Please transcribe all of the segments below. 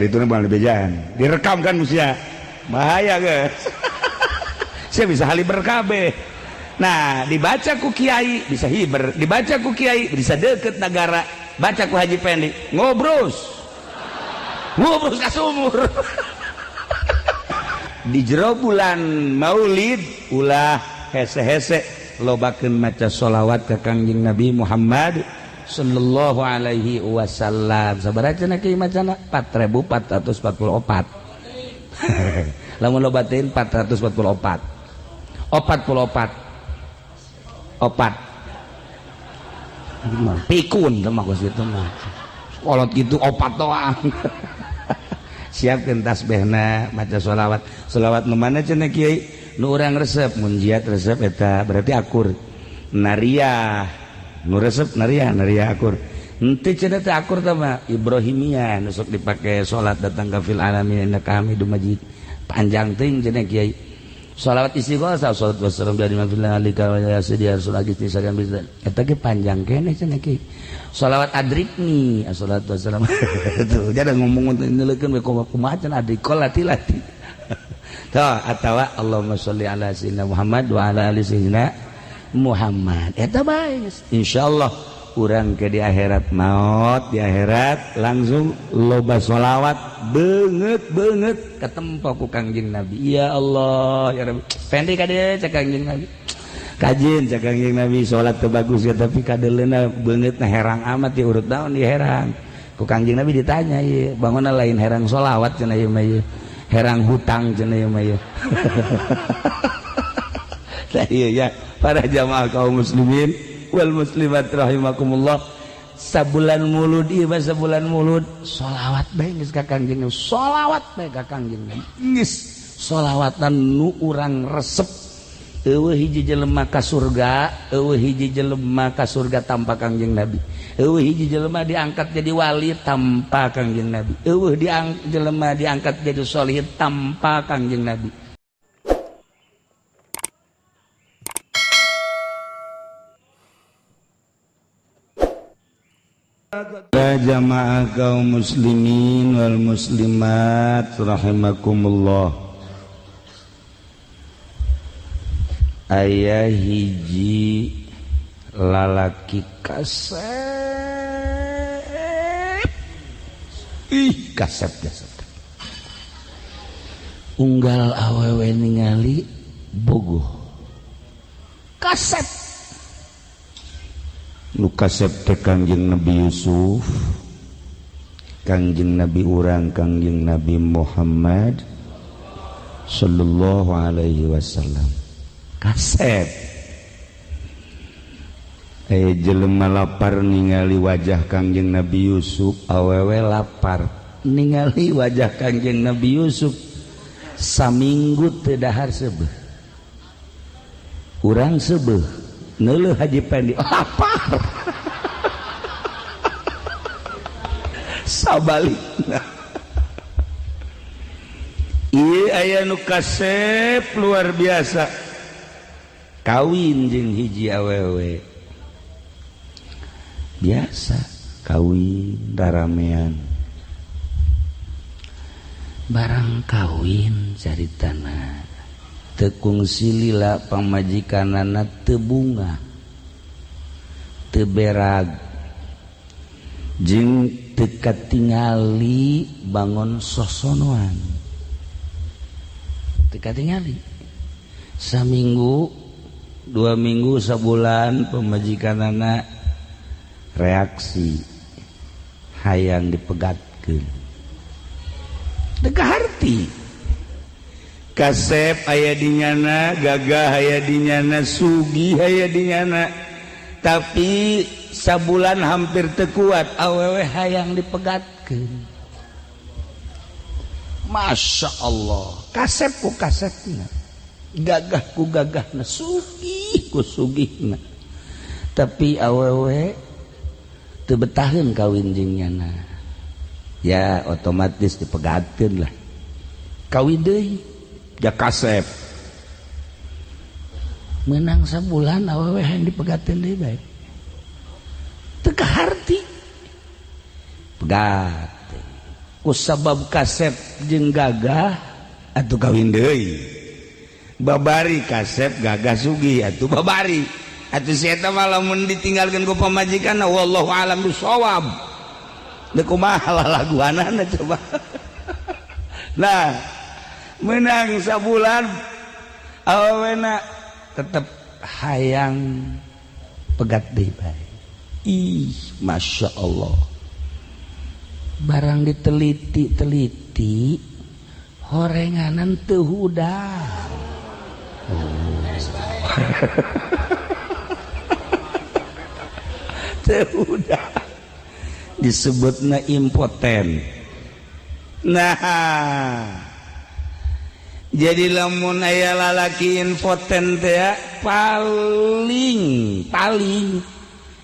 itu bukan bejaan direkam kan musia bahaya guys. Saya bisa haliber kabeh. Nah dibaca ku kiai bisa hiber, dibaca ku kiai bisa deket negara, baca ku haji pendek ngobrol ka sumur. Di jero bulan maulid ulah hese-hese lobakeun maca sholawat ka Kangjeng Nabi Muhammad sallallahu alaihi wasallam. Sabaraha cenah kieu macana 4444. Lamun lobatin 444 opat pikun mah geus kitu mah kolot gitu opat doang. Siapkeun tasbihna maca sholawat nu mana cenah kiai nu urang resep mun jiat resep eta berarti akur nariah nu resep nariah akur henteu cenah teh akur teh mah ibrahimiyah nu sok dipake salat datang ka fil alamin innaka hamidum majid panjang teuing cenah kiai. Sholawat istighotsah salatu wassalamu ala nabiyyina alika wa ya sayyidi rasul agisti sagan bisa eta ge panjang keneh cenah kiai. Sholawat adrikni assalatu wassalamu tuh jadi ngomong neuleukeun we kumaha cenah adrikol lati-lati. Tah atawa Allahumma sholli ala sayyidina Muhammad wa ala ali sayyidina Muhammad eta bae insyaallah urang ke di akhirat maut di akhirat langsung loba sholawat banget ketempo ku Kangjeng Nabi. Ya Allah ya Rabbi pendek kade cak Kangjeng Nabi kajin cak Kangjeng Nabi sholat teu bagus ya tapi kadeleuna beungeut na herang amat ya urut naon di herang ku Kangjeng Nabi ditanya ieu bangunna lain herang sholawat cenah ieu mah ieu herang hutang cenah ieu mah ieu. Tah ieu ya para jamaah kaum muslimin wal muslimat rahimakumullah sabulan mulud ieu sabulan mulud sholawat bae geus ka Kangjeng Nabi sholawat bae ka Kangjeng Nabi geus sholawatan nu urang resep eueuh hiji jelema ka surga eueuh hiji jelema ka surga tanpa Kangjeng Nabi eueuh hiji jelema diangkat jadi wali tanpa Kangjeng Nabi eueuh jelema diangkat jadi sholih tanpa Kangjeng Nabi. Jamaah kaum muslimin wal muslimat rahimakumullah. Aya hiji lalaki kasep kasep unggal awewe ningali bogoh kasep nu kasep teh Kangjeng Nabi Yusuf Kangjeng Nabi urang Kangjeng Nabi Muhammad sallallahu alaihi wasallam kasep jelema lapar ningali wajah Kangjeng Nabi Yusuf awewe lapar ningali wajah Kangjeng Nabi Yusuf saminggu teu dahar seubeuh urang seubeuh ngeuleuh haji pendi lapar sabalikna ieu aya nu kasep luar biasa kawin jeung hiji awewe biasa kawin daramean barang kawin caritana teu kungsi lila pamajikanana teu bunga teu berag jeung teu katingali bangun sosonoan teu katingali saminggu 2 minggu sabulan pamajikanana reaksi hayang dipegatkeun teu kaharti kasep aya dinyana gagah aya dinyana sugih aya dinyana tapi sabulan hampir teu kuat awewe hayang dipegatkeun. Masya Allah kasep ku kasepna gagah ku gagahna sugih ku sugihna tapi awewe teu betaheun kawin jeung nyana ya otomatis dipegatkeun lah kawin deui ja kasep menang sabulan awewe hayang dipegatkeun deui bae teu kaharti pegat ku sabab kasep jeung gagah atuh kawin deui babari kasep gagah sugih atuh babari atuh si eta mah lamun ditinggalkeun ku pamajikanna wallahu a'lam bissawab teu kumaha laguanana coba. Nah menang sabulan awena tetep hayang pegat deui bae. Ih masya Allah barang diteliti horenganan teu hudang. Teu hudang disebutna impoten. Nah jadi lamun aya lalaki impoten teh paling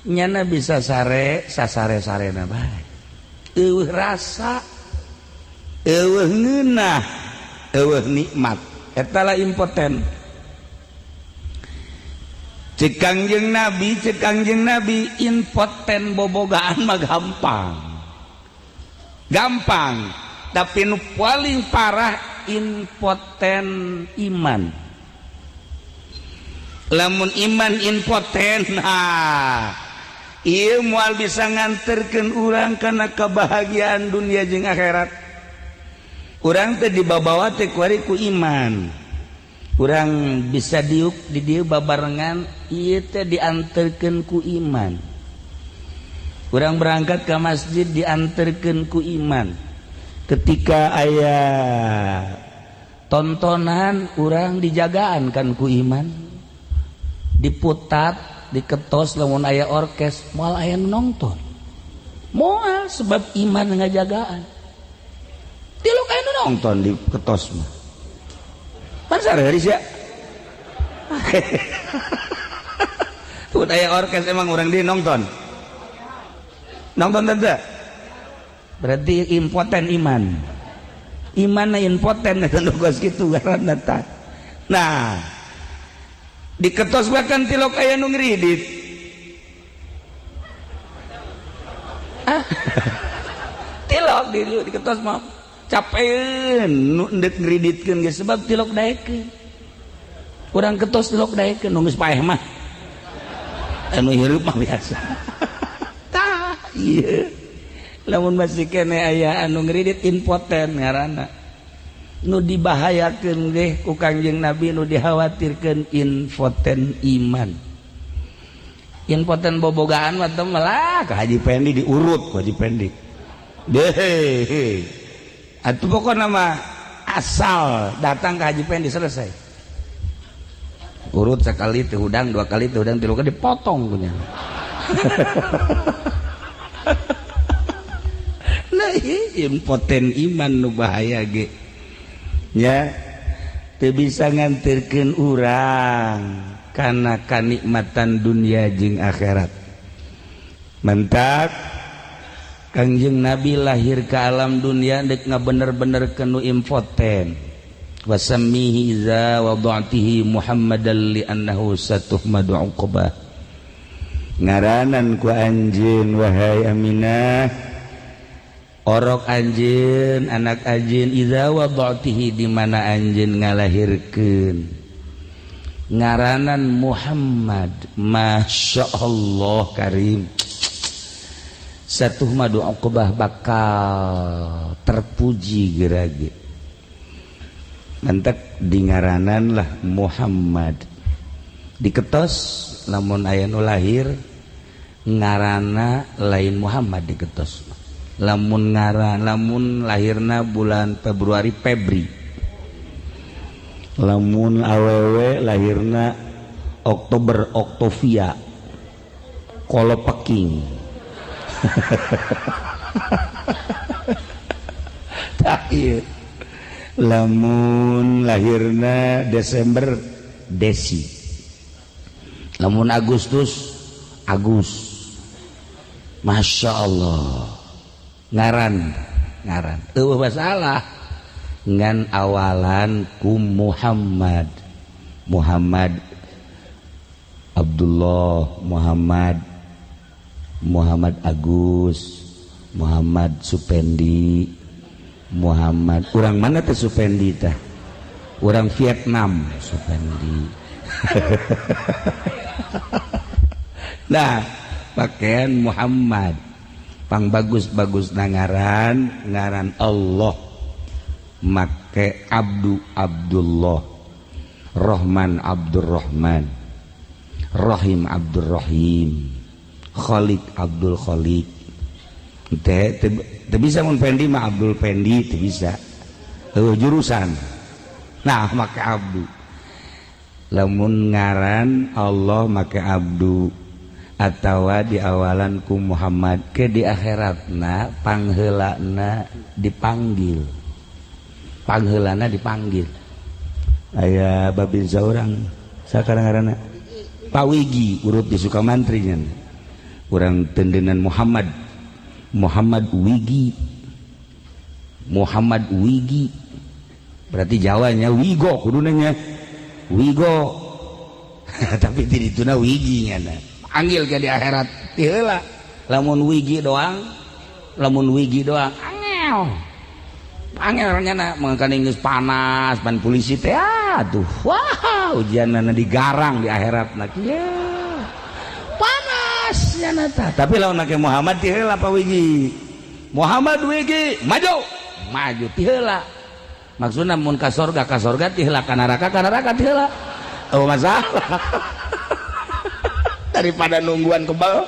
nyana bisa sasare-sarena bae. Eueuh rasa, eueuh ngeunah, eueuh nikmat. Eta lah impoten. Cek Kangjeng Nabi impoten bobogaan mah gampang. Tapi nu paling parah impoten iman. Lamun iman impoten, ieu moal bisa nganterkeun urang kana kebahagiaan dunia jeung akhirat. Urang teh dibawa teh kuari ku iman. Urang bisa diuk di dieu babarengan ieu teh dianterkeun ku iman. Urang berangkat ke masjid dianterkeun ku iman. Ketika aya tontonan urang dijagaan kan ku iman. Diputat, diketos lamun aya orkes moal aya nonton. Moal sebab iman ngajagaan. Tilu aya nu nonton di ketos mah. Pan sareus ya. Tuh aya orkes emang urang di nonton. Nonton teh. Berarti impoten iman. Imanna impoten eta nu geus kitu ngaranna tah. Nah, diketos bahkan tilok aya nu ngridit. Tilok diketos mah capeun nu endek ngriditkeun ge sebab tilok daekeun. Urang ketos tilok daekeun nu geus paeh mah. Anu hirup mah biasa. Tah, ieu. Lamun masih kene aya anu ngridit impoten ngaranna. Nu dibahayakeun ge ku Kangjeng Nabi nu dikhawatirkeun impoten iman. Impoten bobogaan mah teh malah ka Haji Pendi diurut ku Haji Pendi. Deh. Atuh pokona mah asal datang ke Haji Pendi selesai. Urut sekali teu hudang, dua kali teu hudang, tilu kali dipotong punya. Nah, impoten iman nu bahaya ge. Ya, teu bisa nganterkeun urang kana kanikmatan dunia jeung akhirat. Mentak Kangjeng Nabi lahir ke alam dunia dek ngabener-benerkeun nu impoten. Wasammihi iza wada'tihi Muhammadan li annahu satuhmadu uqbah. Ngaranan ku anjeun wahai Aminah, orok anjeun anak anjeun iza wada'tihi di mana anjeun ngalahirkeun. Ngaranan Muhammad, masyaallah karim. Satuhmadu uqbah bakal terpuji gerage. Mantek di ngaranan lah Muhammad. Diketos lamun aya nu lahir ngaranna lain Muhammad diketos. Lamun lahirna bulan Februari Febri. Lamun awewe lahirna Oktober Oktovia. Kolopeking. Tak iya. Lamun lahirna Desember Desi. Lamun Agustus Agus. Masya Allah. Ngaran teu masalah ngan awalan ku Muhammad Abdullah, Muhammad Agus, Muhammad Supendi, Muhammad. Urang mana teh Supendi teh? Urang Vietnam Supendi. Nah, pakaian Muhammad pang bagus-bagus ngaran Allah, make Abdullah, Rahman Abdurrahman, Rahim Abdurrahim, Khalik Abdul Khalik. Teh bisa mun Pendi mah Abdul Pendi teu bisa. Jurusan. Nah, make Abdu. Lamun ngaran Allah make Abdu atawa di awalan ku Muhammad ke di akhiratna pangheulana dipanggil. Pangheulana dipanggil. Aya babin saurang sakarang-karana Pak Wigi urut di Sukamantri nya. Urang tendenan Muhammad Wigi. Muhammad Wigi. Berarti Jawanya Wigo kuduna nya. Wigo. Tapi di dituna Wigi nya. Panggil ke di akhirat ti heula. Lamun Wigi doang angel. Angel nya mangkana geus panas pan polisi teh atuh. Wah, ujianna digarang di akhiratna kieu. Panas nya tah. Tapi lamun make Muhammad ti heula Pak Wigi. Muhammad Wigi, maju ti heula. Maksudna mun ka sorga ti heula, ka neraka ti heula. Oh masalah. Daripada nungguan kebal.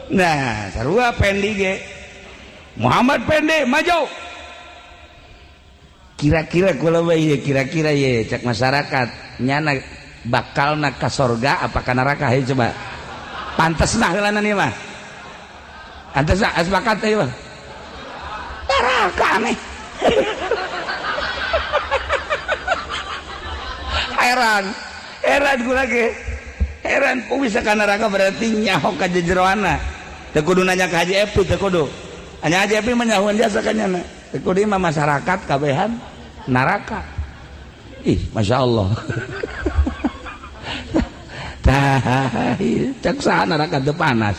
Nah, sarua Pendi ge. Muhammad Pendi maju. Kira-kira kula bae kira-kira ye cek masyarakat nyana bakalna ka sorga apa ka neraka he coba. Pantesna heulana ieu mah. Pantesna asbakat teh mah. Neraka nih. Heran gula ge. Heran kok bisa ka neraka berarti nyaho ka jejeroana. Teu kudu nanya ka Haji Epi teu kudu. Hanya Haji Epi mah nyahoan jasa ka nyana. Teu kudu mah masyarakat kabehan neraka. Ih, Masya Allah. Tah, cek saha neraka teu panas.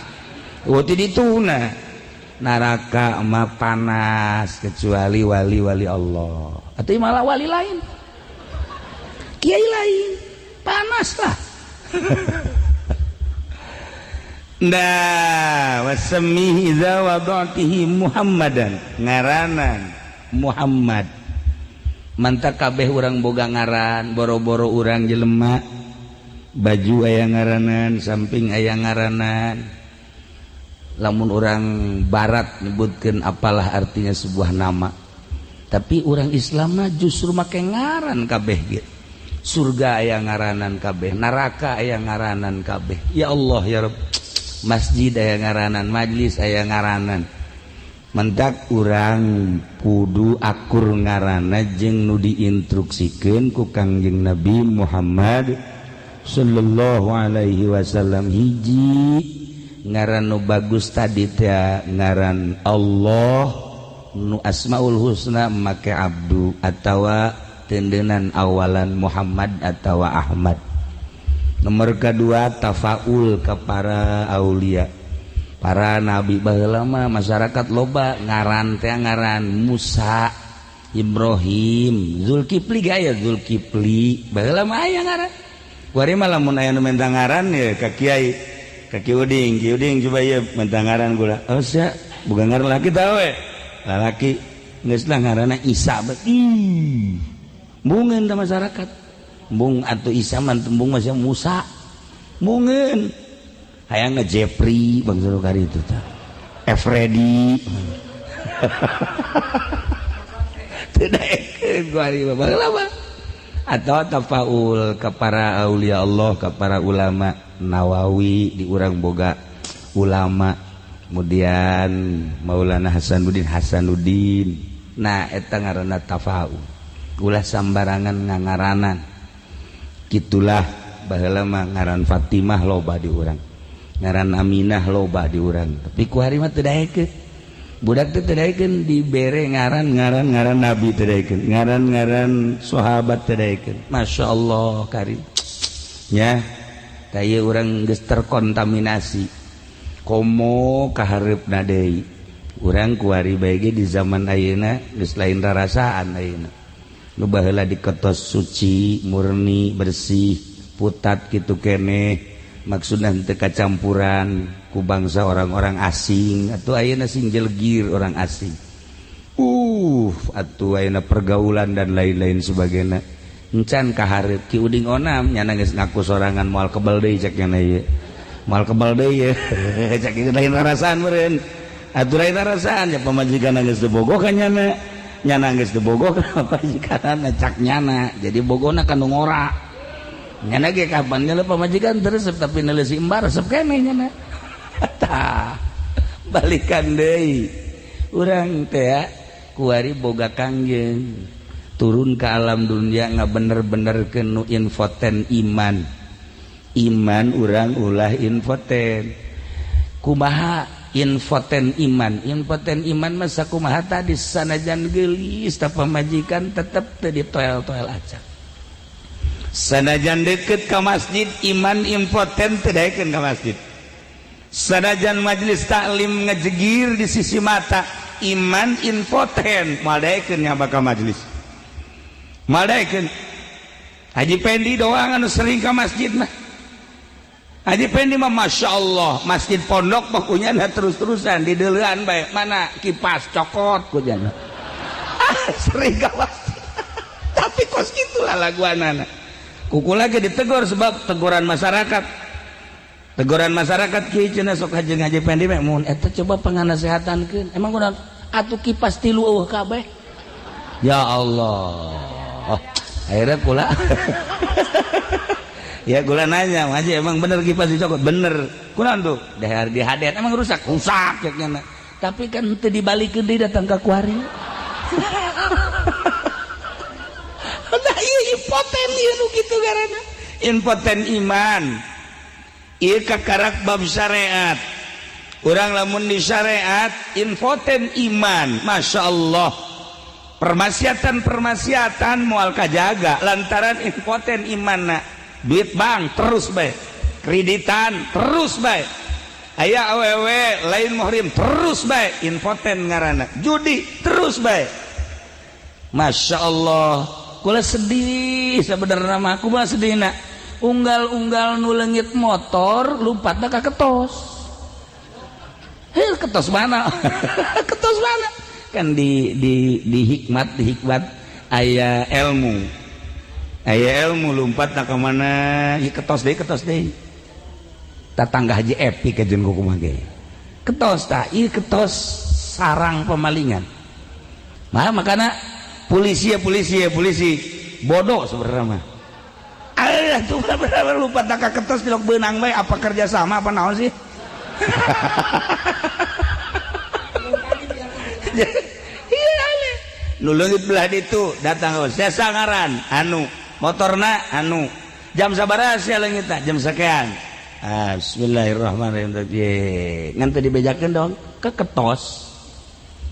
Eueuh ti dituna. Neraka mah panas kecuali wali-wali Allah. Atuh malah wali lain. Kiai lain. Panas lah. Nah, wasmihi za wadatihi Muhammadan, ngaranan Muhammad. Mantap kabeh urang boga ngaran, boro-boro urang jelema. Baju aya ngaranan, samping aya ngaranan. Lamun urang barat nyebutkeun apalah artinya sebuah nama. Tapi urang Islam mah justru make ngaran kabeh gitu. Surga aya ngaranan kabeh, neraka aya ngaranan kabeh. Ya Allah ya Rabb. Masjid aya ngaranan, majlis aya ngaranan. Mendak urang kudu akur ngaranna jeung nu diinstruksikeun ku Kangjeng Nabi Muhammad sallallahu alaihi wasallam. Hiji ngaran nu bagus tadi teh ngaran Allah, nu Asmaul Husna make Abdu atawa tendenan awalan Muhammad atau Ahmad. Nomor kedua tafaul ke para aulia, para nabi baheula mah masyarakat loba ngaran teh ngaran Musa, Ibrahim, Zulkifli gaya Zulkifli baheula mah aya ngaran. Kuari mah lamun aya nu menta ngaran ya ka Kiai, ka Ki Uding coba ieu menta ngaran gula. Oh sia, bukan ngaran laki tah we. Lalaki geus lah ngaranna Isa beuh. Mungen da masyarakat. Bung atuh Isa man tembung masih Musa. Mungen. Hayang Jeffrey bangsa kari itu tah. Freddy. Teu daekeun kuari baheula mah. Atau tafaul ka para aulia Allah, ka para ulama. Nawawi di urang boga ulama. Kemudian Maulana Hasanuddin. Nah eta ngaranna tafaul. Ulah sambarangan ngangaranan. Kitulah baheula mah ngaran Fatimah loba di urang. Ngaran Aminah loba di urang. Tapi ku hari mah teu daekeun. Budak teh teu daekeun dibere ngaran Nabi teu daekeun. Ngaran sahabat teu daekeun. Masyaallah karim. Ya, kaya urang geus terkontaminasi. Komo ka hareupna deui. urang kuari bae di zaman ayeuna geus lain rarasaan ayeuna nu baheula diketos suci murni bersih putat kitu keneh maksudna teu kacampuran ku bangsa orang-orang asing atuh ayeuna sing jelgir orang asing atuh ayeuna pergaulan dan lain-lain sebagainya encan kahareup Ki Uding Onam nyana geus ngaku sorangan moal kebal deui cek nyana ieu moal kebal deui cek itu lain rarasaan meureun atuh lain rarasaan nya pamajikanna geus teu bogoh ka nyana geus teu bogoh ka pamajikanna cak nyana jadi bogona kanu ngora nyana ge kapan nya pamajikan teu resep tapi neuleusi imbar resep keneh nyana tah balikan deui urang teh ya kuari boga kangjeng turun ke alam dunia ngabener-benerkeun nu infoten iman urang ulah infoten kumaha infoten iman mah sakumaha tadi sanajan geulis ta pamajikan tetep teu ditoel-toel acak sanajan deukeut ka masjid iman infoten teu daekeun ka masjid sanajan majelis taklim ngejegir di sisi mata iman infoten moal daekeun nya ka majelis moal daekeun Haji Pendi doang anu sering ka masjid mah Haji Pendi mah Masya Allah masjid pondok pokoknya terus-terusan di deulean bae mana kipas cokot kujana sering ka masjid tapi kos gitulah laguanana kuku lagi ditegur sebab teguran masyarakat kieu cenah sok Haji Pendi mah mun eta coba panganasehatankeun emang kunaon atuh kipas 3 eueuh kabeh ya Allah akhirnya pula ya gula nanya Haji emang bener kipas dicokot bener kunaon tuh dahar dihadet emang rusak ceknya tapi kan teu dibalikeun deui datang ka kuari nah ieu impoten ieu nu kitu garana impoten iman ieu kakarak bab syariat urang lamun di syariat infoten iman Masya Allah permaksiatan moal kajaga lantaran infoten imanna duit bank terus bae kreditan terus bae aya awewe lain muhrim terus bae infoten ngaranna judi terus bae Masya Allah kula sedih sabenerna mah kumaha sedihna unggal-unggal nu leungit motor lumpatna ka ketos ketos mana ketos mana kan di hikmat aya ilmu lompat nak kemana ketos deh tatangga Haji Epi kejen kukumah ge ketos tak ketos sarang pemalingan makanya polisi bodoh sebenarnya mah tuh bener lupa tak ketos tilok benang bae apa kerja sama apa naon sih nu leungit belah ditu datang saya sangaran anu motorna anu jam sabaraha sia leungitna jam sakean bismillahirrahmanirrahim ngan teu dibejakeun dong ke ketos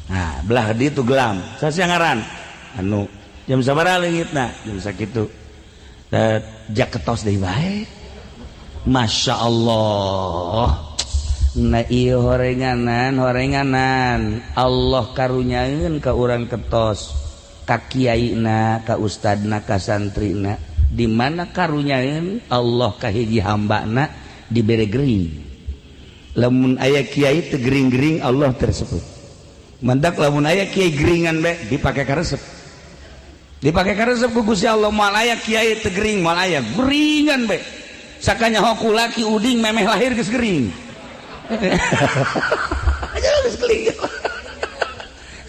nah belah ditu gelam saya sangaran anu jam sabaraha leungitna jam sakitu jak ketos deui bae Masya Allah nah iya horenganan Allah karunyaeun ka urang ketos ka kiaina ka ustadna ka santrina di mana karunyaeun Allah ka hiji hambana dibere gering lamun aya kiai teu gering-gering Allah tersebut mendak lamun aya kiai geringan bae dipake ka resep ku Gusti Allah moal aya kiai teu gering moal aya geringan bae sakanya hokula Ki Uding memeh lahir geus gering aja geus keling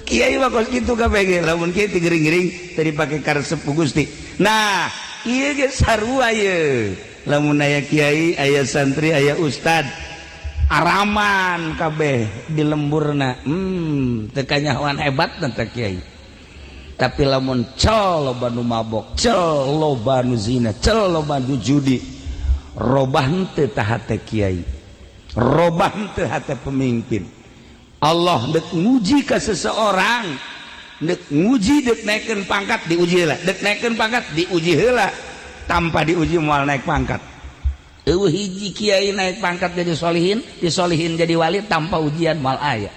kiai mah kos kitu kabeh ge lamun kiai teu gering-gering teu dipake ka resep ku Gusti nah ieu ge sarua ieu lamun aya kiai aya santri aya ustad araman kabeh di lemburna teu kanyahoan hebatna teh kiai tapi lamun cel loba nu mabok cel loba nu zina cel loba nu judi robah teu tah hate kiai robah teu hate pemimpin Allah dek nguji ka seseorang dek nguji dek naikeun pangkat diuji heula dek naikeun pangkat diuji heula tanpa diuji moal naik pangkat eueuh hiji kiai naik pangkat jadi solihin disolihin jadi wali tanpa ujian moal aya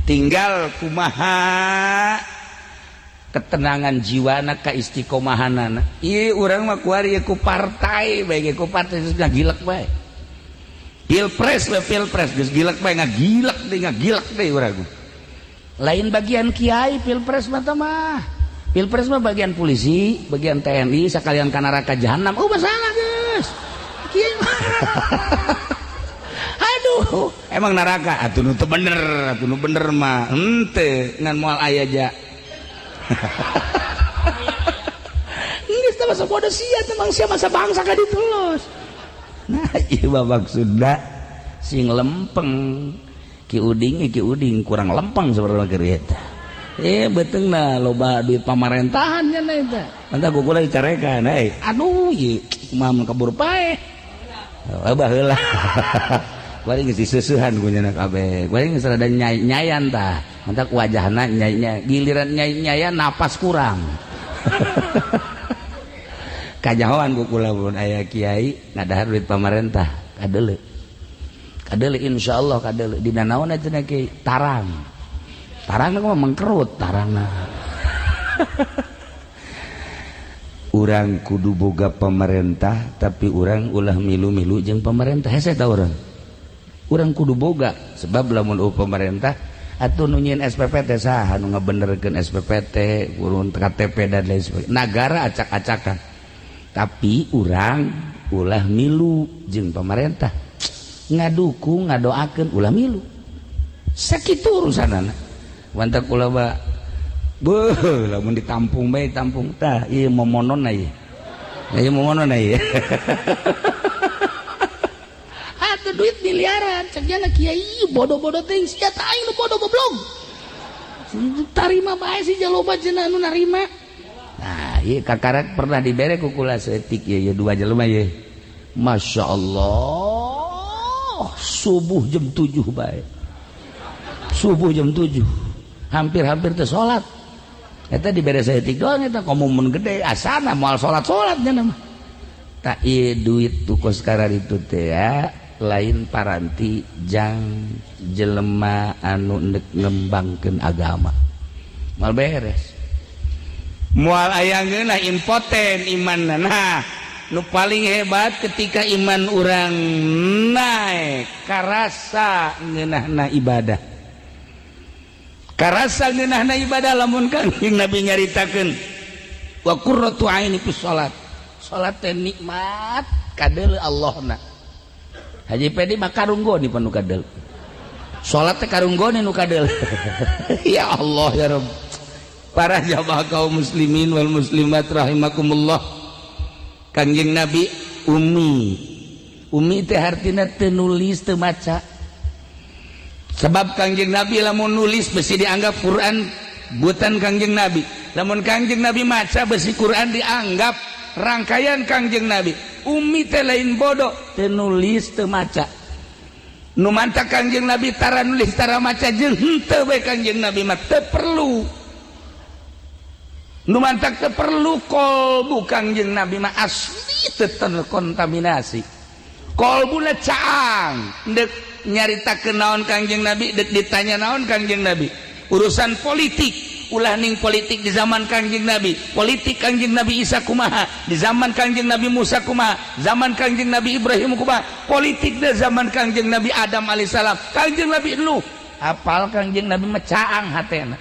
tinggal kumaha ketenangan jiwana ka istiqomahanana. Ieu urang mah kuari ku partai bae ku partai ngagilek bae. Pilpres geus gilek bae ngagilek deui urang. Lain bagian kiai pilpres mah. Pilpres mah bagian polisi, bagian TNI sakalian ka neraka jahanam. Oh masalah geus. Kiai mah. Aduh, emang neraka atuh nu teu bener mah henteu ngan moal aya ja. Geus teh masa bodoh sia teh mangsia masa bangsa ka ditulus. Nah, ieu maksudna sing lempeng ki uding kurang lempeng sabarana keur eta. Beteungna loba duit pamarentahan nya eta. Anta gugula dicarekan, aduh ieu kumaha mun kabur pae. Loba heula. Kuari geus diseusuhan ku nya kabeh. Kuari geus rada nyayan tah. Mantap wajahna nyai giliran nyai napas kurang. Kajahoan ku kula mun aya kiai ngadahar duit pamarentah kadeuleu insyaallah kadeuleu dina naon cenah kiai tarang mah mengkerut tarangna. Urang kudu boga pemerintah tapi urang ulah milu-milu jeung pemerintah hese ta urang kudu boga sebab lamun pemerintah atuh nu nyieun SPP teh saha nu ngabenerkeun SPP teh urun KTP dan lain sebagainya nagara acak-acakan tapi urang ulah milu jeung pemerintah ngadukung ngadoakeun ulah milu sakitu urusanana wantak ulah ba beuh lamun ditampung bae tampung tah ieu momononna ieu duit miliaran ceknya kiai bodoh-bodoh teh sia teh aing nu bodoh goblok tarima bae si jaloba cenah nu narima. Nah ieu kakarak pernah dibere ku kula seetik ieu dua jelema ieu masyaallah subuh jam 7 bae hampir teh salat eta dibere seetik doang eta komumen gede asana moal salat nya mah tak ieu duit tukos karar itu teh ya lain paranti jang jelema anu endek ngembangkeun agama mal beres moal aya geunah impoten imanna. Nah nu paling hebat ketika iman urang naik karasa ngeunahna ibadah lamun Kangjeng Nabi nyaritakeun wa qurratu aini fi shalat teh nikmat kadeuleu Allahna. Haji Pedi mah karunggoni panu kadel. Salat teh karunggoni nu kadel. Ya Allah ya Rabb. Para jamaah kaum muslimin wal muslimat rahimakumullah. Kangjeng Nabi ummi teh artina teu nulis teu maca. Sebab Kangjeng Nabi lamun nulis besi dianggap Quran buatan Kangjeng Nabi. Lamun Kangjeng Nabi maca besi Quran dianggap rangkaian Kangjeng Nabi. Ummi teh lain bodoh teu nulis teu maca nu mantap Kangjeng Nabi tara nulis tara maca jeung henteu we Kangjeng Nabi mah teu perlu nu mantap teu perlu kolbu Kangjeng Nabi mah asli teu terkontaminasi kolbuna caang deuk nyaritakeun naon Kangjeng Nabi deuk ditanya naon Kangjeng Nabi urusan politik ulah ning politik di zaman Kangjeng Nabi politik Kangjeng Nabi Isa kumaha di zaman Kangjeng Nabi Musa kumaha zaman Kangjeng Nabi Ibrahim kumaha politik di zaman Kangjeng Nabi Adam alaihissalam Kangjeng Nabi Nuh apal Kangjeng Nabi mecaang hatena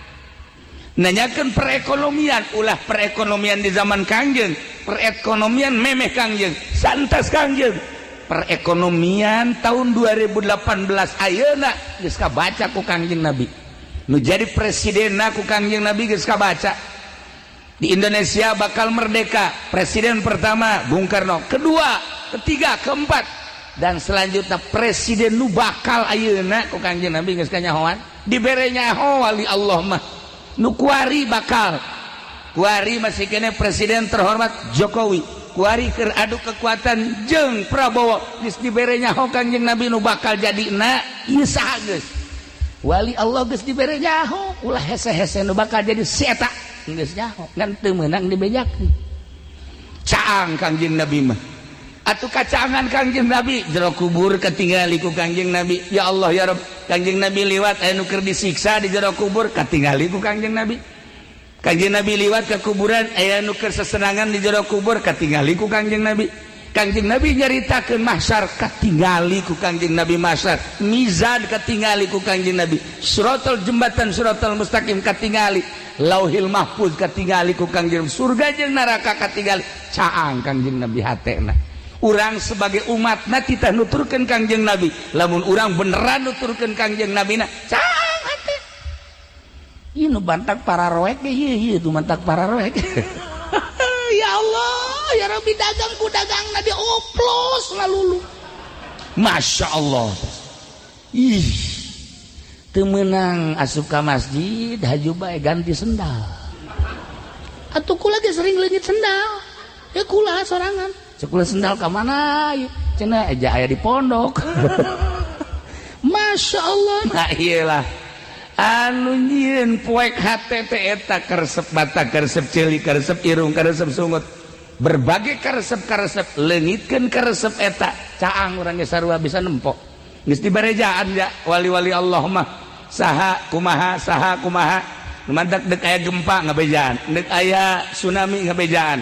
nanyakeun perekonomian ulah perekonomian di zaman Kangjeng perekonomian memeh Kangjeng santas Kangjeng perekonomian tahun 2018 ayeuna geus kabaca ku Kangjeng Nabi nu jadi presiden aku Kangjeng Nabi geus kabaca di Indonesia bakal merdeka presiden pertama Bung Karno kedua ketiga keempat dan selanjutnya presiden nu bakal ayeuna ku Kangjeng Nabi geus kanyahoan dibere nyaho wali Allah mah nu kuari bakal kuari masih kene presiden terhormat Jokowi kuari keur adu kekuatan jeung Prabowo geus dibere nyaho Kangjeng Nabi nu bakal jadina ieu saha geus wali Allah geus dibere nyaho ulah hese-hese nu bakal jadi si eta geus nyaho ngan teu meunang dibejakeun caang Kangjeng Nabi mah atuh kacangan Kangjeng Nabi jero kubur katingali ku Kangjeng Nabi. Ya Allah ya Rabb, Kangjeng Nabi liwat aya nu keur disiksa di jero kubur katingali ku Kangjeng Nabi. Kangjeng Nabi liwat ke kuburan aya nu keur sesenangan di jero kubur katingali ku Kangjeng Nabi. Kangjeng Nabi nyaritakeun mahsyar katingali ku Kangjeng Nabi, mahsyar mizan katingali ku Kangjeng Nabi, suratul jembatan suratul mustaqim katingali, lauhil mahfuz katingali ku Kangjeng, surga jeung neraka katingali. Caang Kangjeng Nabi hatena. Urang sebagai umatna kita nuturkeun Kangjeng Nabi, lamun urang beneran nuturkeun Kangjeng Nabi na caang hate. Ieu nu bantak para roek ge ieu tu bantak para roek. Ya Allah ya Rabbi, dagang ku dagangna dioplos ngalulu. Masya Allah. Ih, teu meunang asup ka masjid haju bae ganti sendal. Atuh kula ge sering leungit sendal. Ya kula sorangan. Sekula sendal ka mana? Cenah eja aya di pondok. Masya Allah. Nah iyalah anu nyieun poek hate teh eta karesep mata, karesep ceuli, karesep irung, karesep sungut, berbagai karesep-karesep leungitkeun karesep eta caang urang ge sarua bisa nempok. Geus dibarejaan ya wali-wali Allah mah saha kumaha mantak deuk aya gempa ngabejaan, deuk aya tsunami ngabejaan,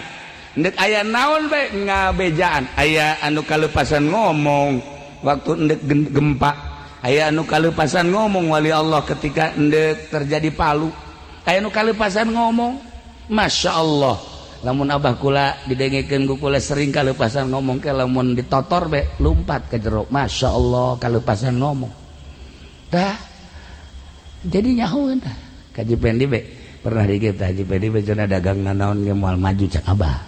deuk aya naon bae ngabejaan, aya anu kaleupasan ngomong waktu deuk gempa, aya anu kaleupasan ngomong wali Allah ketika endek terjadi Palu, aya anu kaleupasan ngomong. Masya Allah, lamun abah kula didengekeun ku kula sering kaleupasan ngomong ke lamun ditotor be lumpat ke jero. Masya Allah kaleupasan ngomong. Tah jadi nyahoeun tah. Kaji Pendi be pernah dikit Haji Pendi be cenah dagang naon ge moal maju cak abah.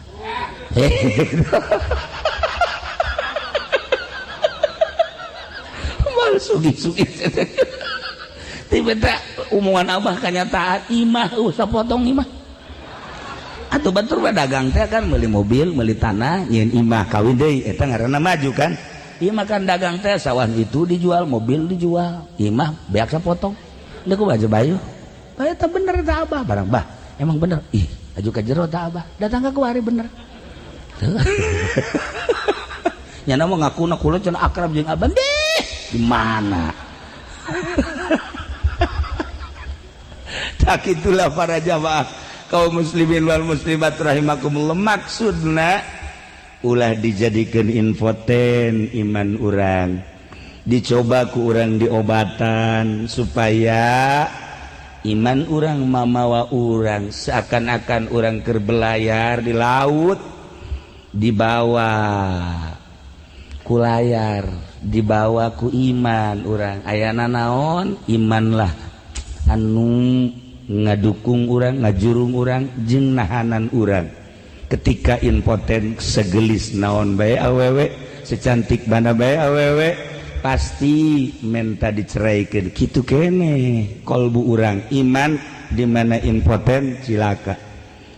Sugi-sugi tiba-tiba umuman abah kanyataan imah sapotong imah atuh batur dagang teh kan meuli mobil meuli tanah nyeun imah kawin deui eta ngaranna maju kan. Ieu mah kan dagang teh sawah itu dijual, mobil dijual, imah beak sapotong deuk ku baju bayu bae teh bener teh abah barang bah emang bener ih aju ka jero teh abah datang ka kuari bener nyana mah ngakuna kula cenah akrab jeung abah di mana? Tak itulah para jamaah kaum muslimin wal muslimat rahimakumullah, maksudna ulah dijadikan infoten iman urang, dicoba ku urang diobatan supaya iman urang mamawa urang seakan-akan urang keur belayar di laut, dibawa ku layar, dibawa ku iman urang. Ayana naon iman lah anu ngadukung urang, ngajurung urang jeung nahanan urang ketika impoten segelis naon bae awewe, secantik mana bae awewe, pasti menta diceraikeun. Kitu kene kolbu urang, iman di mana impoten cilaka.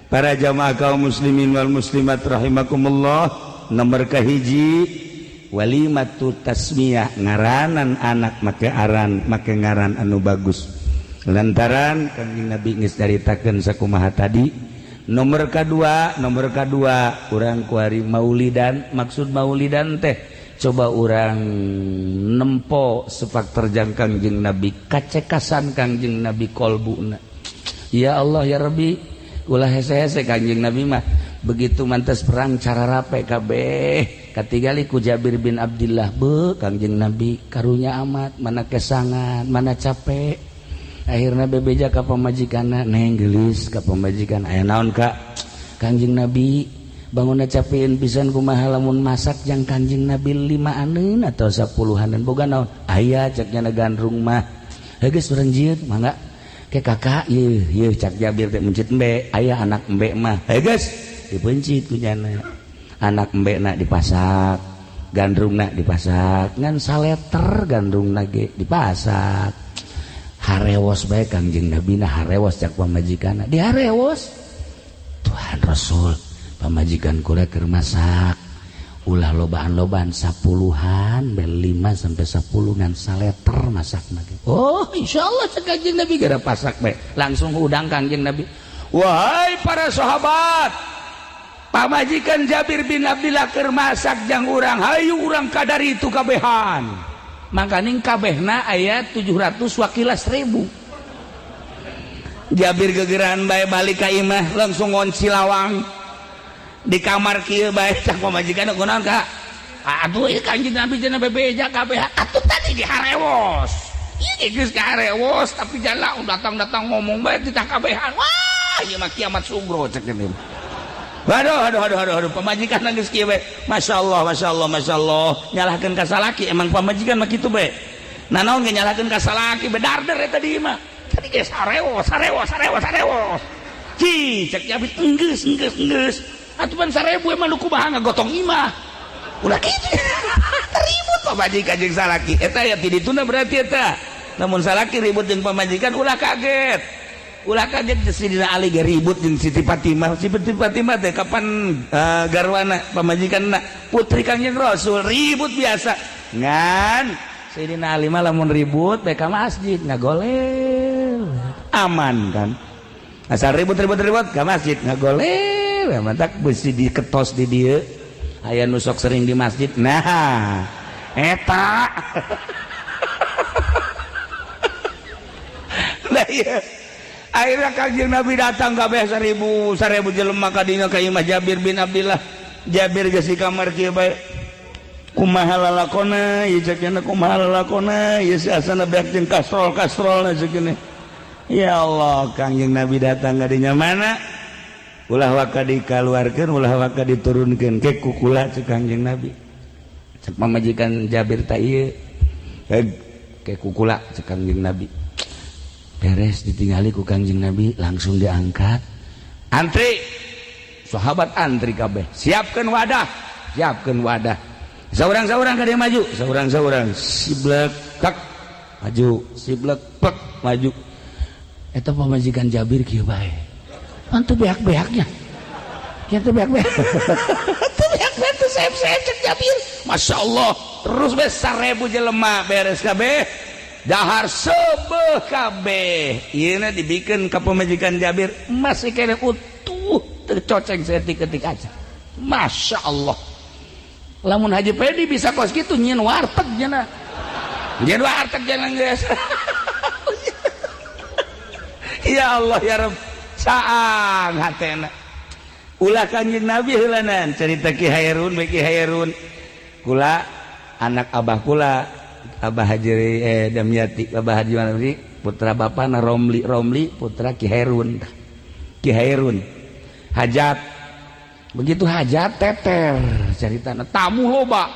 Para jamaah kaum muslimin wal muslimat rahimakumullah, nomor kahiji walimatu tasmiyah, ngaranan anak make aran, make ngaran anu bagus. Lantaran Kanjeng Nabi geus caritakeun sakumaha tadi. Nomor kedua urang kuari maulidan. Maksud maulidan teh coba urang nempo sepak terjang Kanjeng Nabi, kacekasan Kanjeng Nabi kolbuna. Ya Allah ya Rabbi, ulah hese-hese Kanjeng Nabi mah begitu mantas perang cara rape kabeh katigali ku Jabir bin Abdillah. Be Kanjeng Nabi karunya amat, mana kesangan, mana capek. Akhirna bebeja ka pamajikanna, neng geulis ka pamajikan, aya naon Kak? Kanjeng Nabi bangunna capeun pisan kumaha lamun masak jang Kanjeng Nabi 5-aneun atau 10-aneun boga naon? Aya cek nya gandrung mah. Geus berenjieun mangga ke kakak ieu cak Jabir teh mencit embe, aya anak embe mah. Geus dipencit ku nyana. Anak embe nak dipasak, gandrung nak dipasak, ngan saleter gandrung ge dipasak. Harewos bae Kanjeng Nabi na harewos cak pamajikanna, diharewos. Tuhan Rasul pamajikan kula keur masak ulah lobaan-lobaan 10-an bel 5 sampai 10 ngan saleter masakna. Oh insyaallah cak Kanjeng Nabi gara pasak bae langsung udang Kanjeng Nabi. Wahai para sahabat, pamajikan Jabir bin Abdillah keur masak jang urang hayu urang kadari itu kabehan mangkaning kabehna aya 700 wakilas 1000 Jabir gegeran bae balik ka imah langsung ngonci lawang di kamar kieu bae cak pamajikan kunaon ka aduh ieu Kanjeng Nabi cenah bebeja kabeh atuh tadi diharewos ieu geus kaharewos tapi jala datang-datang ngomong bae di kabehan wah ieu mah kiamat sugro cek geuning. Aduh, pamajikan nangis kieu we. Masyaallah, nyalahkeun ka salaki emang pamajikan mah kitu we. Nanaon ge nyalahkeun ka salaki bedarder eta di mah. Tadi ge sarewos. Ci, cek Jabir enggeus. Atuh pan 1000 emang nu kumaha ngagotong imah. Ulah kitu. Ribut pamajikan jeung salaki. Eta ya ti dituna berarti eta. Namun salaki ribut jeung pamajikan ulah kaget. Ulah kaget Sidina Ali ge ribut jeung Siti Fatimah. Siti Fatimah teh kapan garwana pamajikanna putri Kangjeng Rasul ribut biasa. Ngan Sidina Ali mah lamun ribut bae ka masjid ngagolel. Aman kan. Asal ribut ka masjid ngagolel. Mantak besi diketos di dieu. Aya nu sok sering di masjid. Nah, eta. Lah iya. Akhirnya Kanjeng Nabi datang kabeh 1000 jelema ka dina ka imah Jabir bin Abdillah. Jabir geus di kamar kieu bae. Kumaha lalakona, ieu cenah kumaha lalakona, ieu asana beak jeung kastrol-kastrolna ceukeuh. Ya Allah, Kanjeng Nabi datang ka dinya mana? Ulah waka dikaluarkeun, ulah waka diturunkeun ke kukula cek Kanjeng Nabi. Cek pamajikan Jabir ta ieu. Ke kukula cek Kanjeng Nabi. Beres ditinggali ku Kanjeng Nabi langsung diangkat antri sahabat antri kabeh siapkeun wadah saurang-saurang kada maju saurang-saurang siblek kak maju siblek pek maju eta pamajikan Jabir kieu bae antu beak-beaknya kieu beak-beak tuh beak-beak tuh saep-saep cek Jabir masyaallah terus bae 1000 jelema beres kabeh dahar sebeuh kabeh ieu na dibikeun ka pamajikan Jabir masih kene utuh teu coceng setik-etik aja masyaallah lamun Haji Pedi bisa kos kitu nyieun warteg cenah geus ya Allah ya Rabb saang hatena ulah Kanjeng Nabi heulanan cerita Ki Hairun kula anak abah kula Abah Haji Damyati Abah Haji Manafri putra bapana Romli putra Ki Hairun hajat begitu hajat teter caritana tamu loba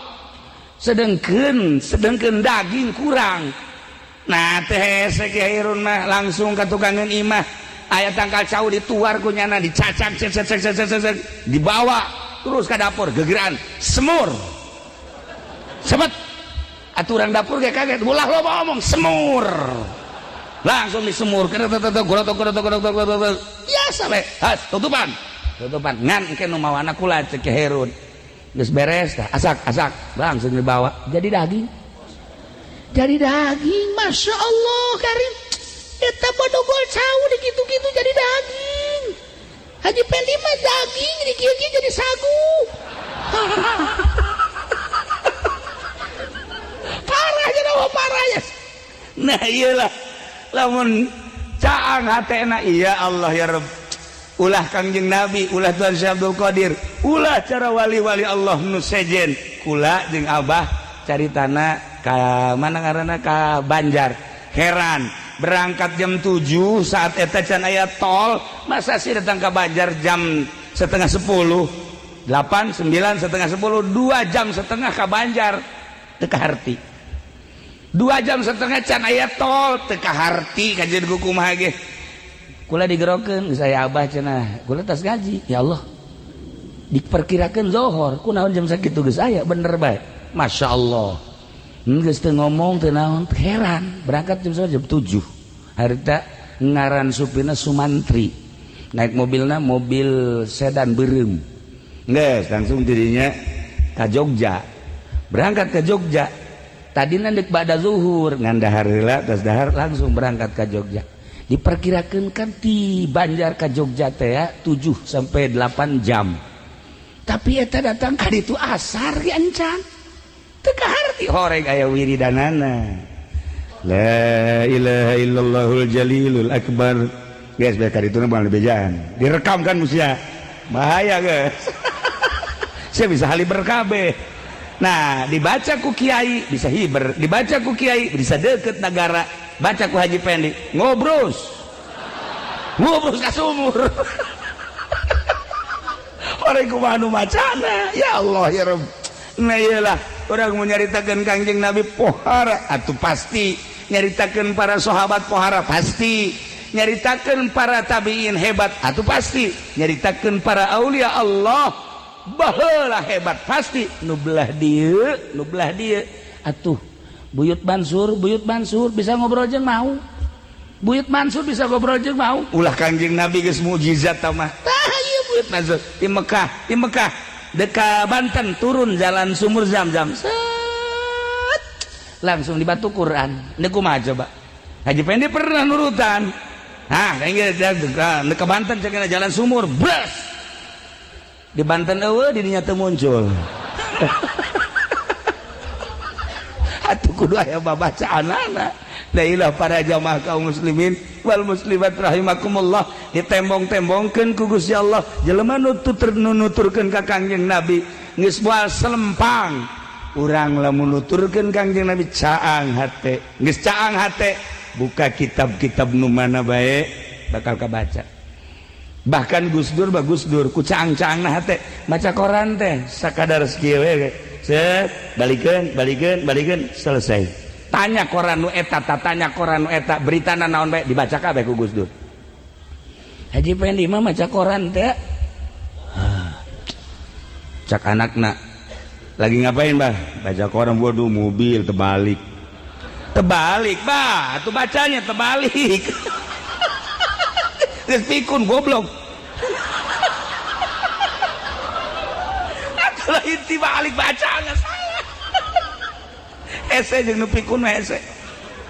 sedengkeun daging kurang nah teh Ki Hairun mah langsung ka tukangan imah aya tangkal cau dituar ku nyana dicacak dibawa terus ka dapur gegeran semur sebet aturan dapur kayak kaget ulah lo ngomong semur langsung disemur biasa we tutupan ngan engke nu mawana kula cek Herun geus beres tah asak langsung dibawa jadi daging Masya Allah Karim eta bodogol cau dikitu-kitu jadi daging Haji Pendi mah daging dikieu-kieu jadi sagu parah ya. Nah iyalah lamun caang hatena iya Allah ya Rabb ulah Kangjeng Nabi ulah Tuan Syekh Abdul Qadir ulah cara wali-wali Allah nu sejen kula jeung abah caritana ka mana ngaranna ka Banjar heran berangkat jam 7 saat eta can aya tol masa sih datang ke Banjar jam setengah 10 8 9 setengah 10 2 jam setengah ke Banjar teu kaharti 2 jam setengah can aya tol teu kaharti kajian kumaha ge kula digerokeun saya abah cenah kula tas ngaji ya Allah diperkirakeun zuhur kunaon jam sakitu geus aya bener bae masyaallah geus teu ngomong teu naon heran berangkat jam 7 harita ngaran supirna Sumantri naik mobilna mobil sedan beureum geus langsung dirinya ka Jogja berangkat ke Jogja tadina deuk bada zuhur ngan dahar heula tos dahar langsung berangkat ke Jogja diperkirakeun kan ti Banjar ka Jogja teh 7 sampai 8 jam tapi eta datang ka ditu asar ge encan teu kaharti horeg aya wiridanana la ilaha illallahul jalilul akbar guys bae ka ditu bukan bejaan direkam kan musia bahaya guys saya bisa haliber kabeh nah dibaca ku kiai bisa hiber dibaca ku kiai bisa deket negara baca ku haji pendi ngobrol ka sumur orang kumaha nu macana ya Allah ya Rabb nah iyalah orang mau nyaritakeun Kangjeng Nabi pohara atuh pasti nyaritakeun para sahabat pohara pasti nyaritakeun para tabiin hebat atuh pasti nyaritakeun para aulia Allah baheula hebat pasti nu belah dieu atuh Buyut Mansur bisa ngobrol jeung mau Buyut Mansur bisa ngobrol jeung mau ulah Kangjeng Nabi geus mukjizat tah mah Buyut Mansur di Mekah dekat Banten turun jalan sumur Zam-Zam set langsung di batu Quran ini kumaha coba Haji Pendi pernah nurutan dekat Banten cenah jalan sumur bres di Banten eueuh di dinya teu muncul atuh kudu aya babacaanana la ilah para jamaah kaum muslimin wal muslimat rahimakumullah ditembong-tembongkeun ku Gusti Allah jelema nuturkeun ka Kangjeng Nabi geus moal selempang urang lamun nuturkeun Kangjeng Nabi caang hate geus caang hate buka kitab-kitab nu mana bae bakal kabaca bahkan Gus Dur ku caang-caangna hate maca koran teh sakadar sakieu we set balikeun selesai tanya koran nu eta beritana naon bae dibaca kabeh ku Gus Dur Haji Pendi mah maca koran teh cak anakna lagi ngapain bah baca koran waduh mobil terbalik bah atuh bacanya terbalik geus pikun goblok atuh lain tibalik bacana saya ese jeung nu pikun mah ese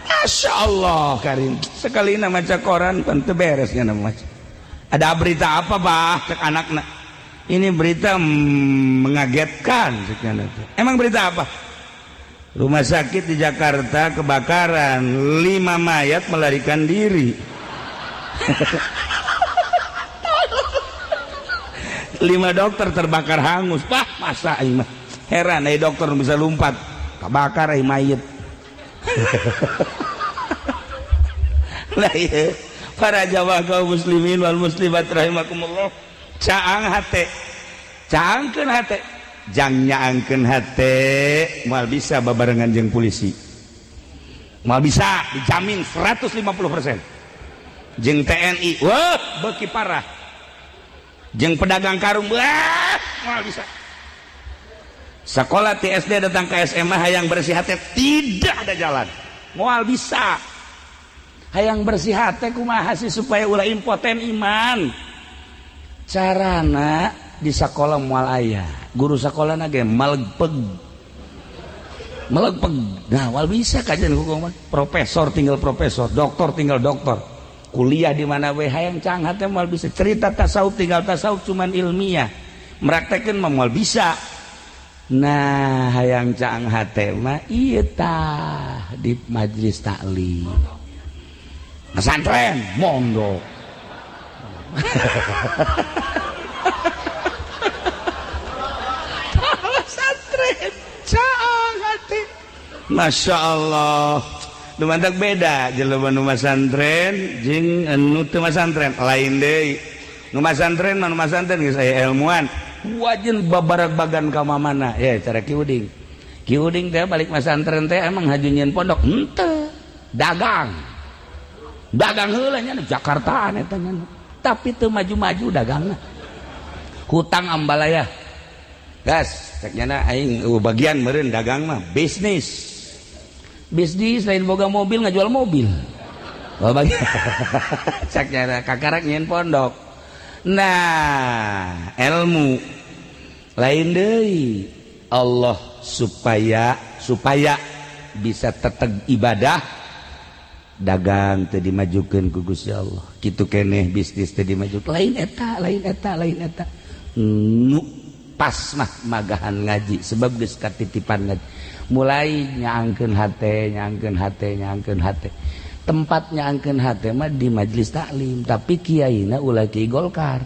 Masya Allah Karim sekali maca koran pan teu beres nya maca ada berita apa bah cek anakna ini berita mengagetkan cekna emang berita apa rumah sakit di Jakarta kebakaran 5 mayat melarikan diri 5 dokter terbakar hangus bah masa ini mah heran dokter bisa lompat kebakar mayat lah iya para jamaah kaum muslimin wal muslimat rahimakumullah caangkeun hate jang nyaangkeun hate moal bisa babarengan jeung polisi moal bisa dijamin 150% jeung TNI wah beuki parah jeung pedagang karung wah moal bisa sekolah ti SD datang ke SMA hayang bersih hati tidak ada jalan moal bisa hayang bersih hati kumaha sih supaya ulah impoten iman carana di sekolah moal aya guru sekolahna ge melegpeg nah moal bisa kajian hukum profesor tinggal profesor doktor tinggal doktor kuliah di mana we hayang cang hati moal bisa cerita tasawuf tinggal tasawuf cuman ilmiah meraktekeun mah moal bisa. Nah hayang caang hate mah ieu tah di majelis taklim pesantren mondok pesantren caang hate Masya Allah nu mantak beda jelema nu pesantren jeung anu teu pesantren lain deui nu pesantren mah nu pesantren geus aya ilmuwan wajin babarag-bagan ka mamana ya cara Ki Uding teh balik pesantren teh emang hajunyeun pondok henteu dagang heula nya Jakartaan eta nya tapi teu maju-maju dagangna hutang ambalaya gas cek nya aing bagian meureun dagang mah bisnis lain boga mobil ngajual mobil bagian cek nya kakarak nyeun pondok. Nah ilmu lain deui Allah supaya bisa teteg ibadah dagang teu dimajukeun ku Gusti Allah kitu keneh bisnis teu dimajukeun lain eta nu pas mah magahan ngaji sebab geus katitipan ngaji mulai nyaangkeun hate tempat nyaangkeun hate mah di majelis taklim tapi kiaina ulah Ki Golkar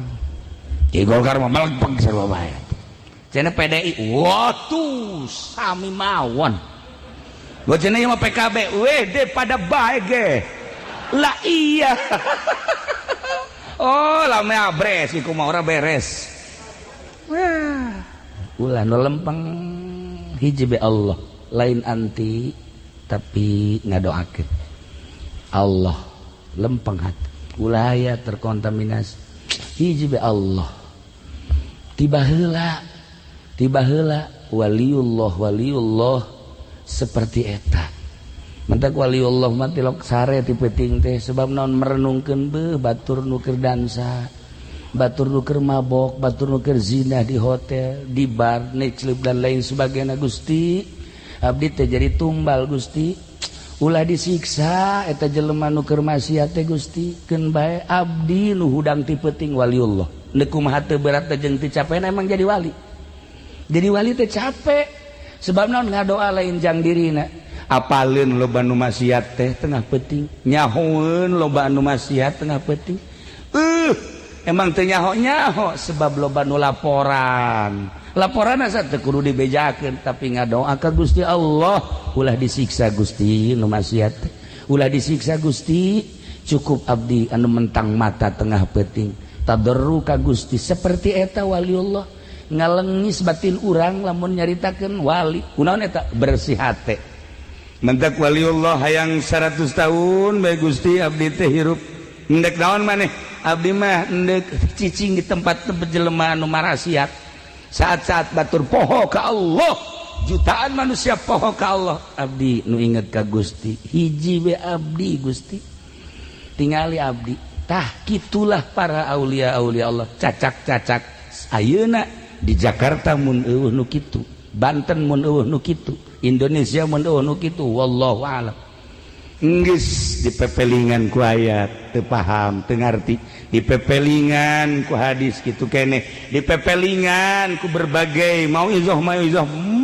mah melegpeg sarua bae cenah PDI waduh sami mawon gua cenah ieu mah PKB weh pada bae ge lah iya oh lame abres iku mah ora beres ulah nu lempeng hiji be Allah lain anti tapi ngadoakeun Allah lempeng hati ulah aya terkontaminasi hiji be Allah tiba heula waliullah seperti eta mentak waliullah mah tilok sare ti peuting teh sebab naon merenungkeun beuh batur nu keur dansa batur nu keur mabok batur nu keur zina di hotel di bar nightclub dan lain sebagainya Gusti abdi teh jadi tumbal Gusti ulah disiksa eta jelema nu keur maksiat teh Gusti keun bae abdi nu hudang ti peuting waliullah neuk kumaha teu berat teh jeung teu capena emang jadi wali teh capek sebab naon ngadoa lain jang dirina apaleun loba nu maksiat teh tengah peuting nyahoeun loba anu maksiat tengah peuting emang teu nyaho sebab loba nu laporan asa teu kudu dibejakeun tapi ngadoa ka Gusti Allah ulah disiksa Gusti nu maksiat ulah disiksa Gusti cukup abdi anu mentang mata tengah peuting tadarru ka Gusti seperti eta waliullah ngalengis batin urang lamun nyaritakeun wali kunaon eta bersih hate mentak waliullah hayang 100 tahun bae Gusti abdi teh hirup endek naon maneh abdi mah endek cicing di tempat-tempat jelema anu marasiat saat-saat batur poho ka Allah jutaan manusia poho ka Allah abdi nu inget ka Gusti hiji we abdi Gusti tingali abdi tah kitulah para aulia-aulia Allah cacak-cacak ayeuna di Jakarta mun eueuh nu kitu Banten mun eueuh nu kitu Indonesia mun eueuh nu kitu wallahu a'lam geus dipepelingan ku ayat teu paham teu ngarti dipepelingan ku hadis kitu keneh dipepelingan ku berbagai mauizah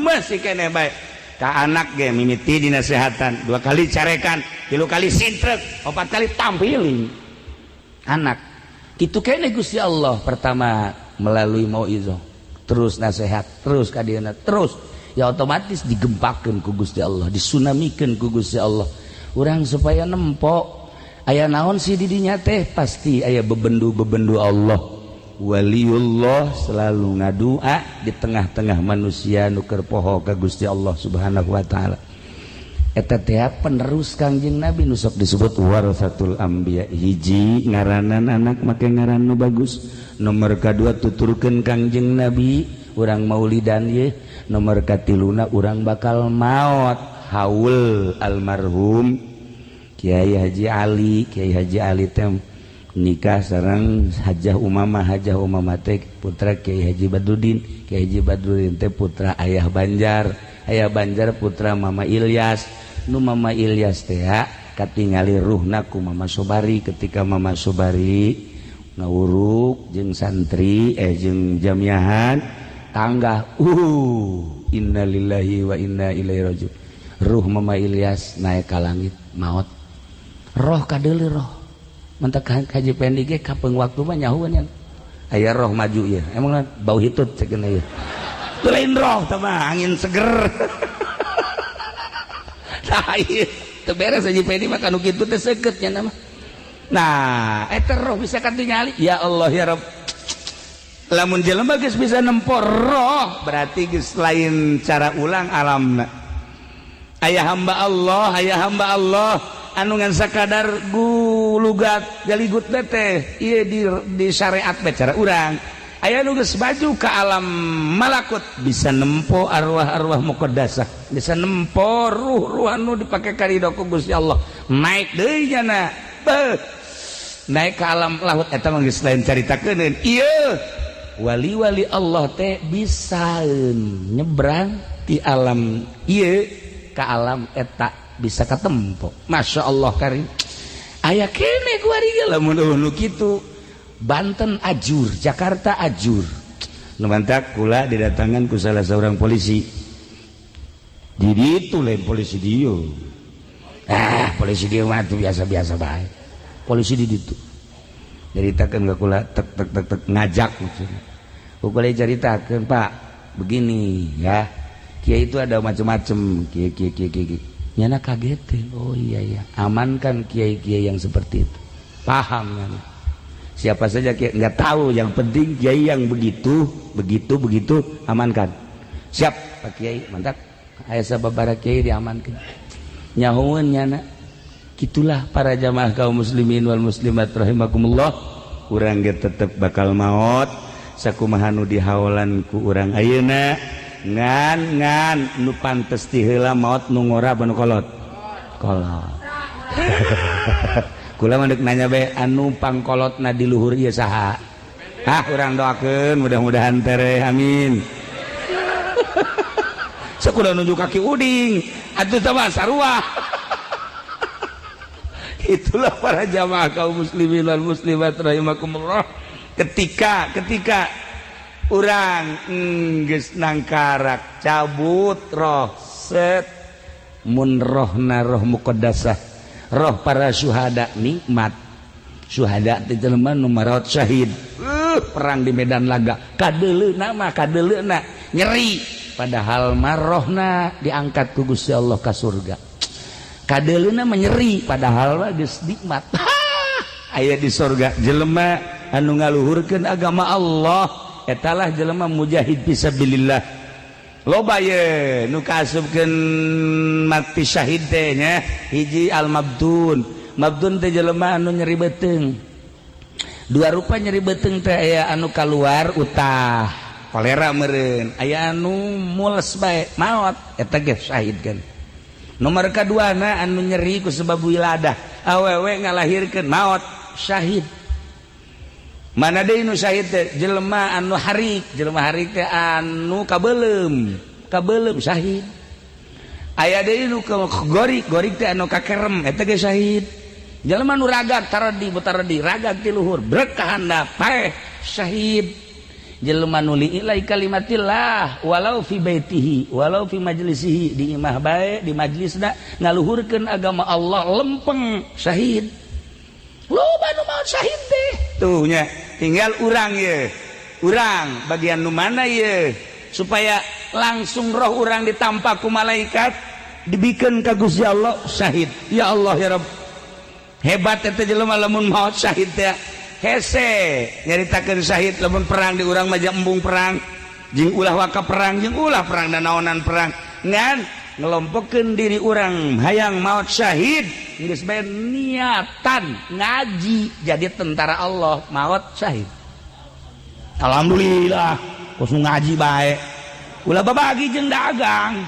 masih keneh bae ka anak ge mimiti dinasehatan 2 kali carekan 3 kali sintrek 4 kali tampiling anak kitu keneh Gusti Allah pertama melalui mauizah terus nasihat terus ka dieuna terus ya otomatis digempakeun ku Gusti Allah disunamikeun ku Gusti Allah urang supaya nempok aya naon sih di dinya teh pasti aya bebendu Allah waliullah selalu ngadua di tengah-tengah manusia nu keur poho ka Gusti Allah Subhanahu wa taala eta teh penerus Kangjeng Nabi nu sok disebut warasatul anbiya hiji ngaranan anak make ngaran nu bagus nomor kadua tuturkeun Kangjeng Nabi urang maulidan ye nomor katiluna urang bakal maot haul almarhum Kiai Haji Ali teh nikah sareng Hajah Umamah teh putra Kiai Haji Badrudin teh putra Ayah Banjar putra Mama Ilyas nu Mama Ilyas teh katingali ruhna ku Mama Sobari ketika Mama Sobari ngawuruk jeung santri jeung jamiahan tangga innalillahi wa inna ilaihi rajiun ruh Mama Ilyas naik ka langit maot roh kadeuli roh mentak Haji Pendi ge kapeung waktu mah nyahueun nya aya roh maju ya emang bau hitut cekeun ieu teu lain roh teh mah angin seger tah ieu teu beres Haji Pendi mah kanu kitu teh seukeut nya mah nah eta roh bisa katingali ya Allah ya Rabb lamun jelema geus bisa nempor roh berarti geus lain cara ulang alamna aya hamba Allah anu ngan sakadar gulugat galigut teh ieu di syariat bae cara urang aya nu geus maju ka alam malakut bisa nempo arwah-arwah muqaddasah bisa nempo ruh-ruh anu dipake karidho ku Gusti Allah naik deui nya naik ka alam lahut eta mah geus lain caritakeun ieu wali-wali Allah teh bisa nyebrang ti alam ieu ka alam eta bisa katempo Masya Allah karim aya kene ku ari lamun nu kitu Banten ajur Jakarta ajur numantak kula didatangan ku salah seorang polisi jadi itu lain polisi dia polisi dia mah biasa-biasa baik polisi di ditu ceritakan ke kula tek ngajak maksudnya kula ceritakan Pak begini ya kiai itu ada macam-macam kiai nyana kagetin oh iya amankan kiai-kiai yang seperti itu paham kan siapa saja kiai nggak tahu yang penting kiai yang begitu amankan siap Pak Kiai mantap aya sababaraha kiai diamankan nyahoeun nyana gitulah para jamaah kaum muslimin wal muslimat rahimakumullah urang ge tetep bakal maot sakumaha nu dihaolan ku urang ayeuna ngan nu pantes ti heula maot nu ngora anu kolot kula mandek nanya bae anu pangkolotna di luhur ieu saha urang doakeun mudah-mudahan tere amin sakuda nunjuk kaki uding atuh teh mah sarua itulah para jamaah kaum muslimin wal muslimat rahimakumullah ketika urang geus nangkarak cabut roh set mun rohna roh muqaddasah roh para syuhada nikmat syuhada teh jelema nu marat syahid perang di medan laga kadeleuna nyeri padahal marohna diangkat ku Gusti Allah ka surga kadeleuna menyeri padahal mah geus nikmat aya di surga jelema anu ngaluhurkeun agama Allah etalah jelema mujahid fisabilillah loba ye nu kasubkeun mati syahid teh nya hiji al mabdun teh jelema anu nyeri beuteung dua rupa nyeri beuteung teh aya anu kaluar utah kolera meureun aya anu mules bae maot eta ge syahid kan nomor kaduana anu nyeri ku sebab wiladah awewe ngalahirkeun maot syahid mana deui nu syahid teh jelema anu harik teh anu kabeulem syahid aya deui nu gorik teh anu kakerem eta ge syahid jelema nu ragag taradi ragag ti luhur brek ka handap paeh syahid jelema nu liilai kalimatillah walau fi baitihi walau fi majlisihi di imah bae di majlisna ngaluhurkeun agama Allah lempeng syahid loba nu maot syahid teh tuh nya tinggal urang bagian nu mana ye supaya langsung roh urang ditampa ku malaikat dibikeun ka Gusti Allah syahid ya Allah ya Rabb hebat eta jelema lamun maot syahid teh hese nyaritakeun syahid lamun perang di urang mah embung perang jeung ulah waka perang jeung ulah perang dan naonan perang ngan ngelompokeun diri urang hayang maot syahid geus bae niatan ngaji jadi tentara Allah maot syahid alhamdulillah kos ngaji bae ulah babagi jeung dagang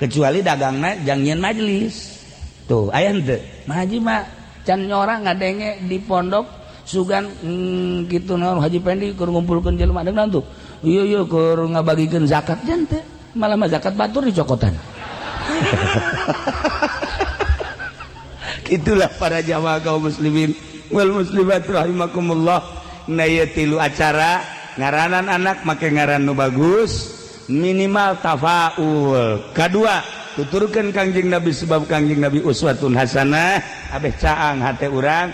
kecuali dagangna jang nyeun majlis tuh aya henteu haji mah can nyorang ngadenge di pondok sugan kitu naon haji pendi keur ngumpulkeun jelema deungan tuh ieu keur ngabagikeun zakat jan teh malah mah zakat batur dicokotan itulah para jamaah kaum muslimin wal muslimat rahimakumullah na ieu tilu acara ngaranan anak make ngaran nu bagus minimal tafaul kadua tuturkeun Kangjeng Nabi sebab Kangjeng Nabi uswatun hasanah abeh caang hate urang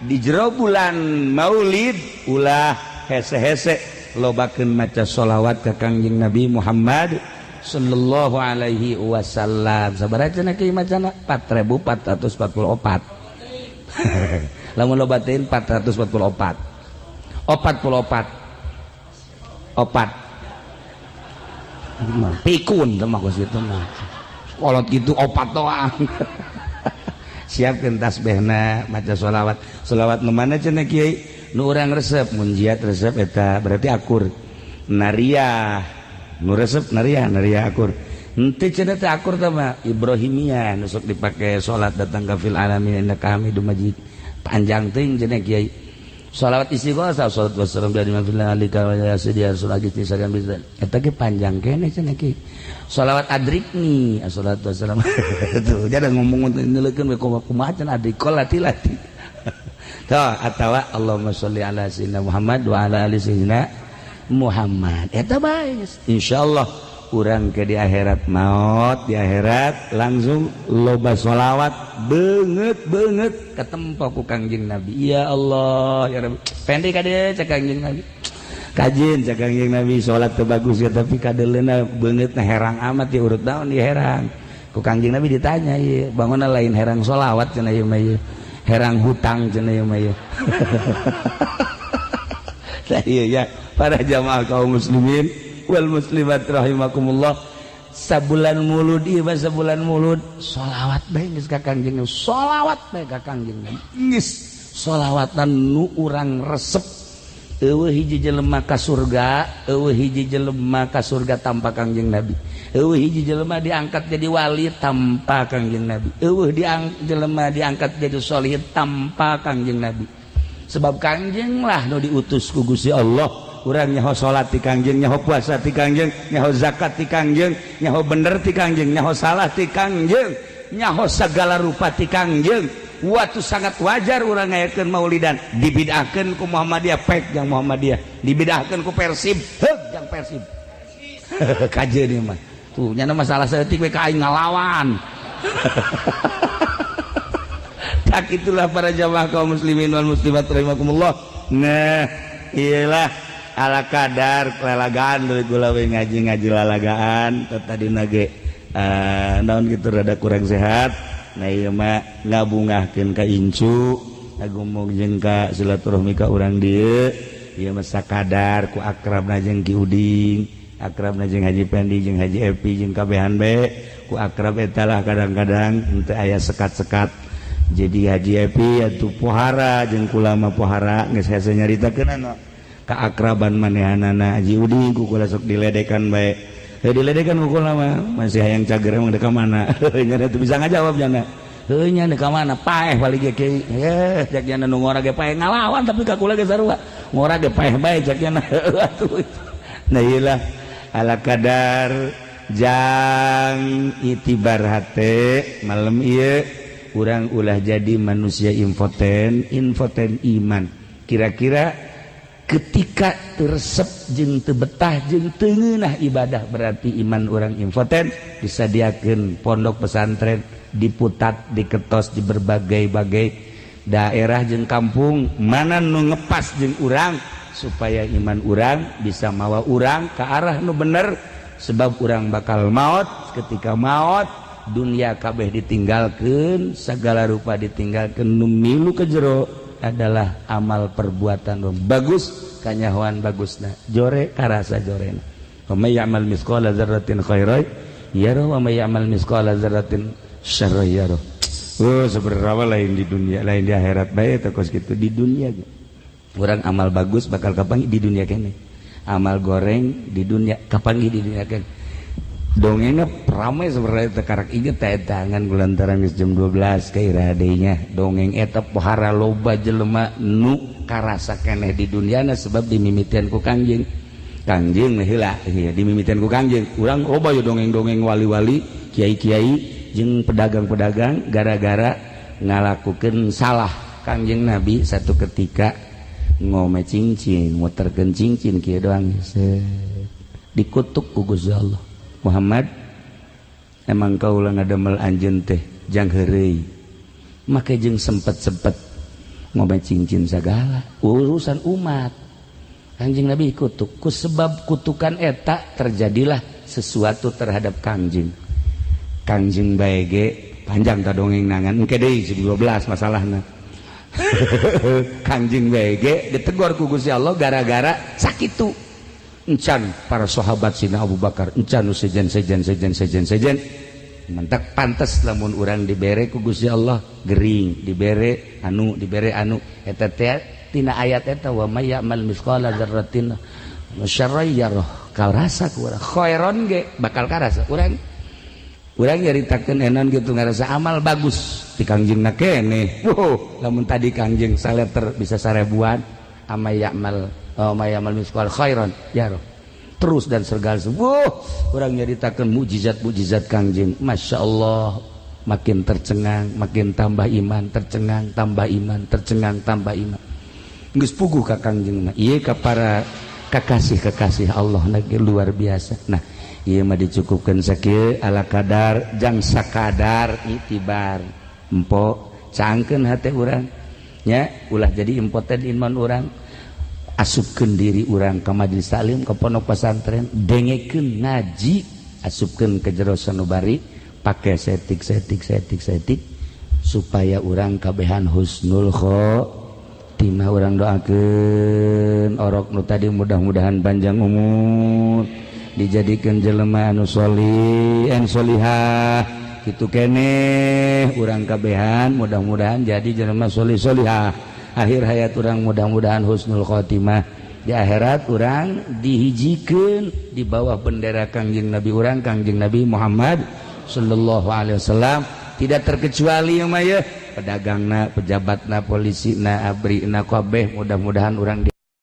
di jero bulan Maulid ulah hese-hese lobakeun maca sholawat ka Kangjeng Nabi Muhammad sallallahu alaihi wasallam sabaraha cenah kieu macana 4444 lamun lobateun 444 opat pikun teh mah kitu mah kolot gitu opat doang siapkeun tasbihna maca sholawat nu mana cenah kiai nu urang resep mun jiat resep eta berarti akur nariah nu resep nariah akur henteu cenah teh akur teh mah ibrahimiyah nu sok dipake salat datang ka fil alamin innaka hamidum majid panjang teuing cenah kiai sholawat istighotsah salat wassalam dari mafil alika wa yasidia sulagi tisarian bisa eta ge panjang kene cenah kiai sholawat adrikni assalatu wassalam tuh jangan ngomong neuleukeun we kumaha cenah adrik lati tuh atawa Allahumma sholli ala sayyidina Muhammad wa ala ali sayyidina Muhammad eta bae insyaallah urang ke di akhirat maut di akhirat langsung loba sholawat banget ketempo ku Kangjeng Nabi ya Allah ya Rabbi pendek kade cek Kangjeng Nabi kajin cek Kangjeng Nabi sholat teu bagus ya tapi kadeleuna beungeut na herang amat ya urut naon di herang ku Kangjeng Nabi ditanya ieu bangunna lain herang sholawat cenah ieu mah ieu herang hutang cenah ieu mah ieu iya ya para jamaah kaum muslimin wal muslimat rahimakumullah sabulan mulud ieu mah sabulan mulud sholawat bae geus ka Kangjeng sholawat bae ka Kangjeng geus sholawatan nu urang resep eueuh hiji jelema ka surga eueuh hiji jelema ka surga tanpa Kangjeng Nabi eueuh hiji jelema diangkat jadi wali tanpa Kangjeng Nabi eueuh jelema diangkat jadi sholih tanpa Kangjeng Nabi sebab Kangjeng lah nu diutus ku Gusti Allah urang nyaho salat ti Kangjeng nyaho puasa ti Kangjeng nyaho zakat ti Kangjeng nyaho bener ti Kangjeng nyaho salah ti Kangjeng nyaho segala rupa ti Kangjeng waktu sangat wajar urang ngayakeun maulidan dibidahkeun ku Muhammadiyah pek jang Muhammadiyah dibidahkeun ku Persib heug jang Persib kajeun ieu mah tuh nya masalah saeutik we ka aing ngalawan tak itulah para jamaah kaum muslimin wal muslimat rahimakumullah nah iyalah ala kadar lalagaan duit gula we ngaji lalagaan tadi nage naon gitu rada kurang sehat nah ieu mah ngabungahkeun ka incu ngagumung jeung ka silaturahmi ka urang dieu ieu mah sakadar ku akrabna jeung Ki Uding akrabna jeung Haji Pendi jeung Haji Epi jeung kabehan bae ku akrab eta lah kadang-kadang henteu aya sekat-sekat jadi Haji Epi atuh pohara jeung kula mah pohara geus hese nyaritakeun keakraban manehanana Haji Uding ku kula sok diledekan bae diledekan ku kula mah masih hayang cager emang deka mana nya teu bisa ngajawab nya heuh nya deka mana paeh balik ge kieu cek nya nu ngora ge paeh ngalawan tapi ka kula ge sarua ngora ge paeh bae cek nya atuh nah ieulah ala kadar jang itibar hate malam ieu urang ulah jadi manusia infoten iman kira-kira ketika resep jeung teu betah jeung teu ngeunah ibadah berarti iman orang infoten disadiakeun pondok pesantren diputat diketos di berbagai-bagai daerah jeung kampung mana nu ngepas jeung urang supaya iman urang bisa mawa urang ke arah nu bener sebab urang bakal maut ketika maut dunia kabeh ditinggalkeun segala rupa ditinggalkeun nu milu ka jero adalah amal perbuatan bagus kanyahoan bagusna jore karasa jorena wa may ya'mal misqala dzarratin khairan yarah wa may ya'mal misqala dzarratin syarran yarah seberapa lain di dunia lain di akhirat bae teh kos kitu di dunia urang amal bagus bakal kapanggih di dunia kene amal goreng di dunia kapanggih di dunia kene dongengna ramai sebenarnya tekarak inget tangan gulantaran geus jam 12 kaira deui dongeng eta pohara loba jelema nu karasa keneh di duniana sebab dimimitian ku Kangjeng heula dimimitian ku Kangjeng urang loba ya dongeng-dongeng wali-wali kiai-kiai jeung pedagang-pedagang gara-gara ngalakukeun salah Kangjeng Nabi satu ketika ngome cincin muterkeun cincin kieu doang dikutuk ku Gusti Allah Muhammad emang kaulah ngadamel anjeun teh jang heureuy make jeung sempet-sempet ngome cincin segala urusan umat Kangjeng Nabi kutuk ku sebab kutukan eta terjadilah sesuatu terhadap Kangjeng bae ge panjang ta dongeng nangan engke deui 12 masalahna Kangjeng bae ge ditegur ku Gusti Allah gara-gara sakitu encan para sahabat Sina Abu Bakar encan nu sejen mantak pantes lamun urang dibere ku Gusti Allah gering dibere anu eta teh tina ayat eta wa may ya'mal misqala dzarratin syarran yarah karasa ku urang khairon ge bakal karasa urang nyaritakeun enon gitu ngarasa amal bagus di Kangjengna keneh lamun tadi Kangjeng saleter bisa 1000 amay ya'mal misqal khairan ya roh terus dan segala orang nyaritakeun mukjizat Kangjeng Masya Allah makin tercengang makin tambah iman tercengang tambah iman geus puguh ka Kangjeng ieu ka para kekasih-kekasih Allah lagi luar biasa. Nah ieu mah dicukupkeun sakieu ala kadar jang sakadar itibar empo cangkeun hate urang nya ulah jadi empo teh iman urang asupkeun diri urang ka majelis taklim ka pondok pesantren dengekeun ngaji asupkeun ke jero sanubari pake setik supaya urang kabehan husnul khotimah. Urang doakeun orok nu tadi mudah-mudahan panjang umur dijadikan jelema anu sholih an sholihah kitu keneh urang kabehan mudah-mudahan jadi jelema sholih sholihah akhir hayat urang mudah-mudahan husnul khotimah di akhirat urang dihijikeun di bawah bendera Kangjeng Nabi urang Kangjeng Nabi Muhammad sallallahu alaihi wasallam tidak terkecuali mah ya pedagangna pejabatna polisina abrina kabeh mudah-mudahan urang